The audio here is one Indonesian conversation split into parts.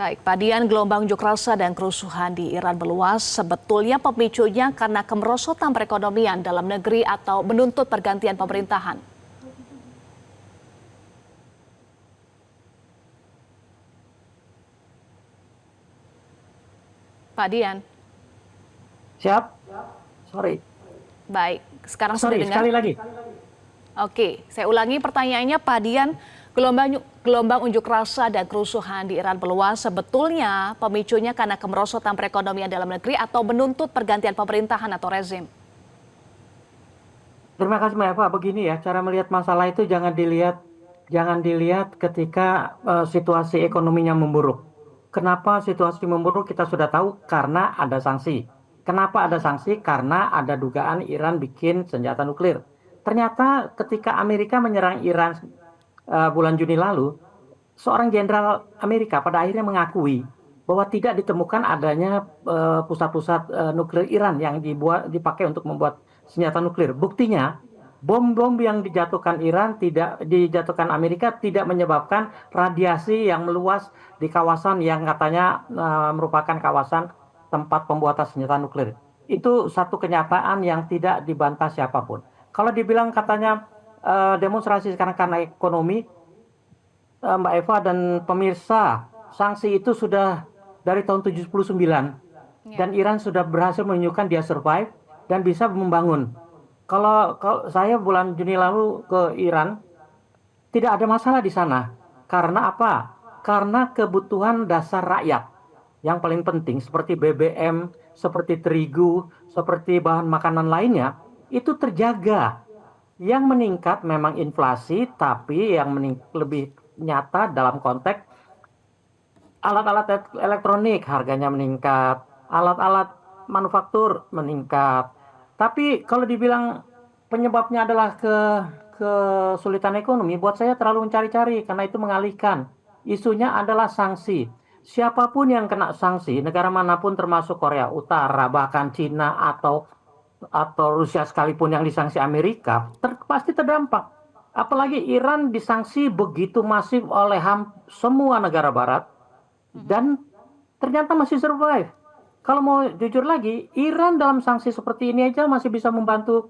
Baik, Pak Dian, gelombang unjuk rasa dan kerusuhan di Iran meluas. Sebetulnya pemicunya karena kemerosotan perekonomian dalam negeri atau menuntut pergantian pemerintahan. Pak Dian. Siap? Sorry. Baik, sekarang sudah Sorry, dengar? sekali lagi. Oke, saya ulangi pertanyaannya, Pak Dian. Gelombang unjuk rasa dan kerusuhan di Iran meluas. Sebetulnya pemicunya karena kemerosotan perekonomian dalam negeri atau menuntut pergantian pemerintahan atau rezim. Terima kasih Mbak Eva. Begini ya, cara melihat masalah itu jangan dilihat ketika situasi ekonominya memburuk. Kenapa situasi memburuk kita sudah tahu karena ada sanksi. Kenapa ada sanksi? Karena ada dugaan Iran bikin senjata nuklir. Ternyata ketika Amerika menyerang Iran bulan Juni lalu, seorang jenderal Amerika pada akhirnya mengakui bahwa tidak ditemukan adanya pusat-pusat nuklir Iran yang dipakai untuk membuat senjata nuklir. Buktinya, bom-bom yang dijatuhkan dijatuhkan Amerika tidak menyebabkan radiasi yang meluas di kawasan yang katanya merupakan kawasan tempat pembuatan senjata nuklir. Itu satu kenyataan yang tidak dibantah siapapun. Kalau dibilang katanya demonstrasi sekarang karena ekonomi, Mbak Eva dan pemirsa, sanksi itu sudah dari tahun 79 dan Iran sudah berhasil menunjukkan dia survive dan bisa membangun. Kalau saya bulan Juni lalu ke Iran, tidak ada masalah di sana. Karena apa? Karena kebutuhan dasar rakyat yang paling penting seperti BBM, seperti terigu, seperti bahan makanan lainnya itu terjaga. Yang meningkat memang inflasi, tapi yang lebih nyata dalam konteks alat-alat elektronik harganya meningkat, alat-alat manufaktur meningkat. Tapi kalau dibilang penyebabnya adalah kesulitan ekonomi, buat saya terlalu mencari-cari karena itu mengalihkan. Isunya adalah sanksi. Siapapun yang kena sanksi, negara manapun termasuk Korea Utara, bahkan Cina atau Rusia sekalipun yang disanksi Amerika, pasti terdampak. Apalagi Iran disanksi begitu masif oleh semua negara Barat dan ternyata masih survive. Kalau mau jujur lagi, Iran dalam sanksi seperti ini aja masih bisa membantu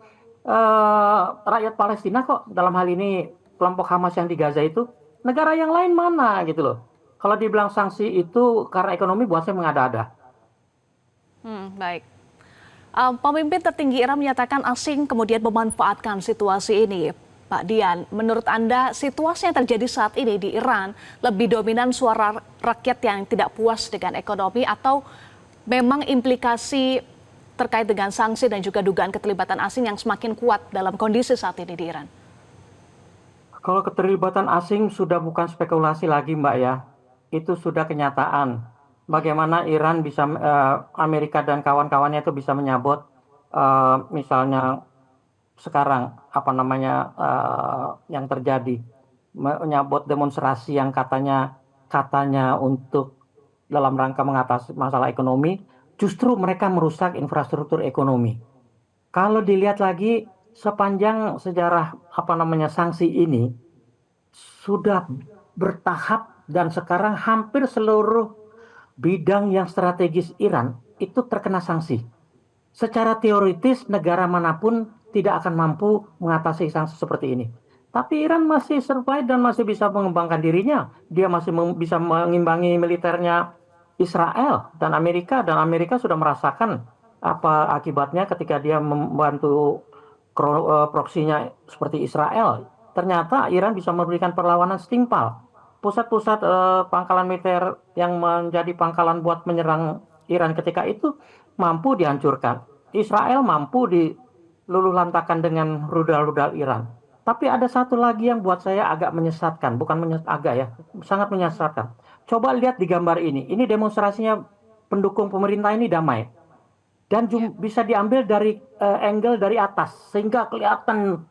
rakyat Palestina kok. Dalam hal ini kelompok Hamas yang di Gaza itu, negara yang lain mana gitu loh. Kalau dibilang sanksi itu karena ekonomi, buat saya mengada-ada. Baik. Pemimpin tertinggi Iran menyatakan asing kemudian memanfaatkan situasi ini. Pak Dian, menurut Anda situasi yang terjadi saat ini di Iran lebih dominan suara rakyat yang tidak puas dengan ekonomi atau memang implikasi terkait dengan sanksi dan juga dugaan keterlibatan asing yang semakin kuat dalam kondisi saat ini di Iran? Kalau keterlibatan asing sudah bukan spekulasi lagi Mbak ya, itu sudah kenyataan. Bagaimana Iran bisa, Amerika dan kawan-kawannya itu bisa menyabot, misalnya sekarang apa namanya yang terjadi, menyabot demonstrasi yang katanya untuk dalam rangka mengatasi masalah ekonomi, justru mereka merusak infrastruktur ekonomi. Kalau dilihat lagi sepanjang sejarah apa namanya sanksi ini sudah bertahap dan sekarang hampir seluruh bidang yang strategis Iran itu terkena sanksi. Secara teoritis negara manapun tidak akan mampu mengatasi sanksi seperti ini. Tapi Iran masih survive dan masih bisa mengembangkan dirinya. Dia masih bisa mengimbangi militernya Israel dan Amerika sudah merasakan apa akibatnya ketika dia membantu proksinya seperti Israel. Ternyata Iran bisa memberikan perlawanan setimpal. Pusat-pusat pangkalan militer yang menjadi pangkalan buat menyerang Iran ketika itu mampu dihancurkan. Israel mampu diluluhlantakan dengan rudal-rudal Iran. Tapi ada satu lagi yang buat saya agak menyesatkan, sangat menyesatkan. Coba lihat di gambar ini. Ini demonstrasinya pendukung pemerintah ini damai. Dan bisa diambil dari angle dari atas sehingga kelihatan,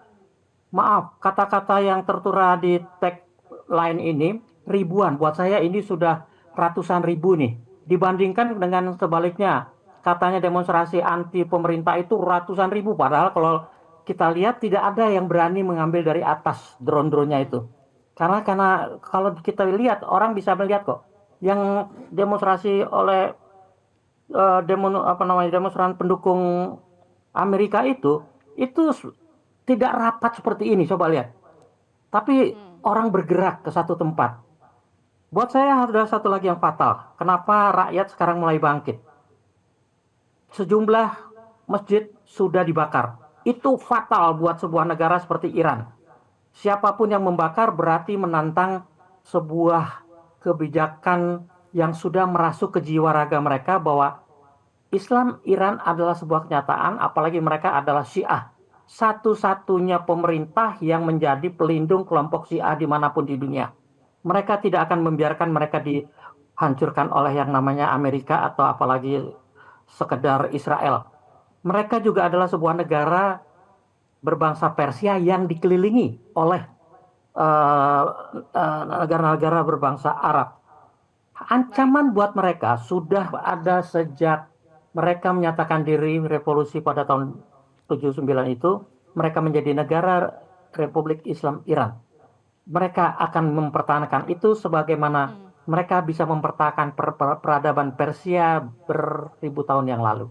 maaf, kata-kata yang tertera di tagline ini ribuan. Buat saya ini sudah ratusan ribu nih. Dibandingkan dengan sebaliknya, katanya demonstrasi anti pemerintah itu ratusan ribu. Padahal kalau kita lihat tidak ada yang berani mengambil dari atas drone-drone-nya itu. Karena kalau kita lihat orang bisa melihat kok. yang demonstrasi oleh demonstran pendukung Amerika itu tidak rapat seperti ini, coba lihat. Tapi orang bergerak ke satu tempat. Buat saya ada satu lagi yang fatal. Kenapa rakyat sekarang mulai bangkit? Sejumlah masjid sudah dibakar. Itu fatal buat sebuah negara seperti Iran. Siapapun yang membakar berarti menantang sebuah kebijakan yang sudah merasuk ke jiwa raga mereka bahwa Islam Iran adalah sebuah kenyataan, apalagi mereka adalah Syiah. Satu-satunya pemerintah yang menjadi pelindung kelompok Syiah dimanapun di dunia. Mereka tidak akan membiarkan mereka dihancurkan oleh yang namanya Amerika atau apalagi sekedar Israel. Mereka juga adalah sebuah negara berbangsa Persia yang dikelilingi oleh negara-negara berbangsa Arab. Ancaman buat mereka sudah ada sejak mereka menyatakan diri revolusi pada tahun 79 itu, mereka menjadi negara Republik Islam Iran. Mereka akan mempertahankan itu sebagaimana mereka bisa mempertahankan peradaban Persia beribu tahun yang lalu.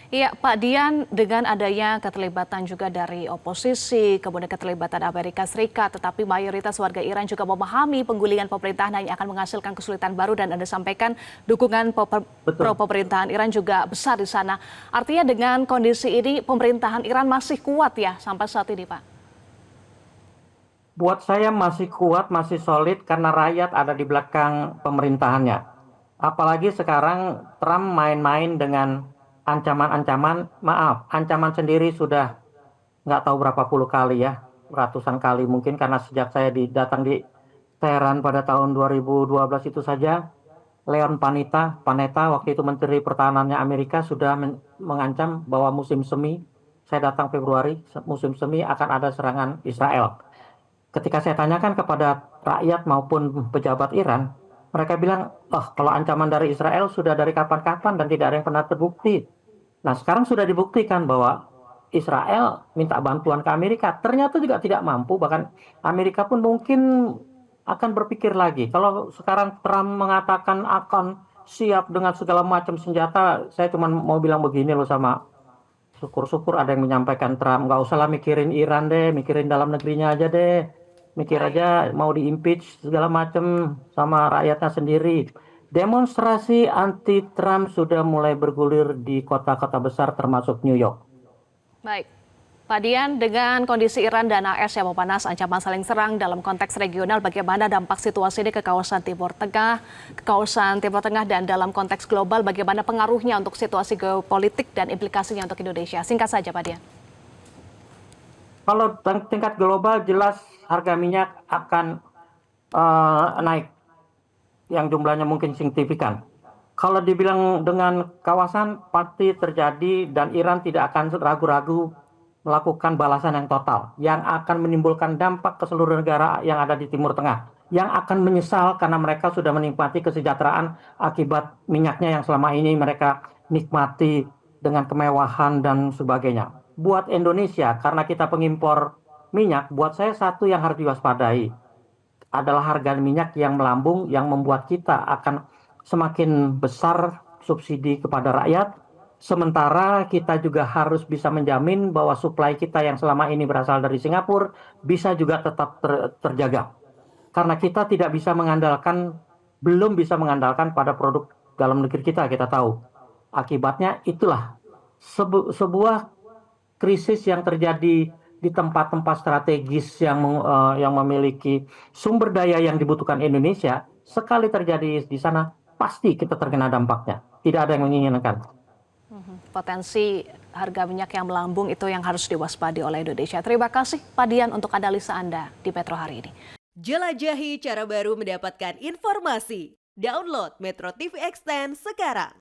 Iya, Pak Dian, dengan adanya keterlibatan juga dari oposisi, kemudian keterlibatan Amerika Serikat, tetapi mayoritas warga Iran juga memahami penggulingan pemerintahan hanya akan menghasilkan kesulitan baru, dan Anda sampaikan dukungan pro-pemerintahan Iran juga besar di sana. Artinya dengan kondisi ini pemerintahan Iran masih kuat ya sampai saat ini, Pak? Buat saya masih kuat, masih solid karena rakyat ada di belakang pemerintahannya. Apalagi sekarang Trump main-main dengan ancaman-ancaman, ancaman sendiri sudah nggak tahu berapa puluh kali ya, ratusan kali mungkin, karena sejak saya datang di Teheran pada tahun 2012 itu saja, Leon Panetta waktu itu Menteri Pertahanannya Amerika sudah mengancam bahwa musim semi, saya datang Februari, musim semi akan ada serangan Israel. Ketika saya tanyakan kepada rakyat maupun pejabat Iran, mereka bilang, kalau ancaman dari Israel sudah dari kapan-kapan dan tidak ada yang pernah terbukti. Nah, sekarang sudah dibuktikan bahwa Israel minta bantuan ke Amerika, ternyata juga tidak mampu, bahkan Amerika pun mungkin akan berpikir lagi. Kalau sekarang Trump mengatakan akan siap dengan segala macam senjata, saya cuma mau bilang begini loh, sama syukur-syukur ada yang menyampaikan Trump, nggak usah lah mikirin Iran deh, mikirin dalam negerinya aja deh, mikir aja mau di-impeach segala macam sama rakyatnya sendiri. Demonstrasi anti-Trump sudah mulai bergulir di kota-kota besar termasuk New York. Baik, Pak Dian, dengan kondisi Iran dan AS yang memanas, ancaman saling serang dalam konteks regional, bagaimana dampak situasi ini ke kawasan Timur Tengah dan dalam konteks global, bagaimana pengaruhnya untuk situasi geopolitik dan implikasinya untuk Indonesia? Singkat saja, Pak Dian. Kalau tingkat global jelas harga minyak akan naik, yang jumlahnya mungkin signifikan. Kalau dibilang dengan kawasan pasti terjadi, dan Iran tidak akan ragu-ragu melakukan balasan yang total, yang akan menimbulkan dampak ke seluruh negara yang ada di Timur Tengah, yang akan menyesal karena mereka sudah menikmati kesejahteraan akibat minyaknya yang selama ini mereka nikmati dengan kemewahan dan sebagainya. Buat Indonesia, karena kita pengimpor minyak, buat saya satu yang harus diwaspadai adalah harga minyak yang melambung, yang membuat kita akan semakin besar subsidi kepada rakyat. Sementara kita juga harus bisa menjamin bahwa suplai kita yang selama ini berasal dari Singapura bisa juga tetap terjaga. Karena kita tidak bisa belum bisa mengandalkan pada produk dalam negeri kita tahu. Akibatnya itulah sebuah krisis yang terjadi di tempat-tempat strategis yang memiliki sumber daya yang dibutuhkan Indonesia. Sekali terjadi di sana, pasti kita terkena dampaknya. Tidak ada yang menginginkan. Potensi harga minyak yang melambung itu yang harus diwaspadi oleh Indonesia. Terima kasih, Pak Dian, untuk analisa Anda di Metro hari ini. Jelajahi cara baru mendapatkan informasi. Download Metro TV Extend sekarang.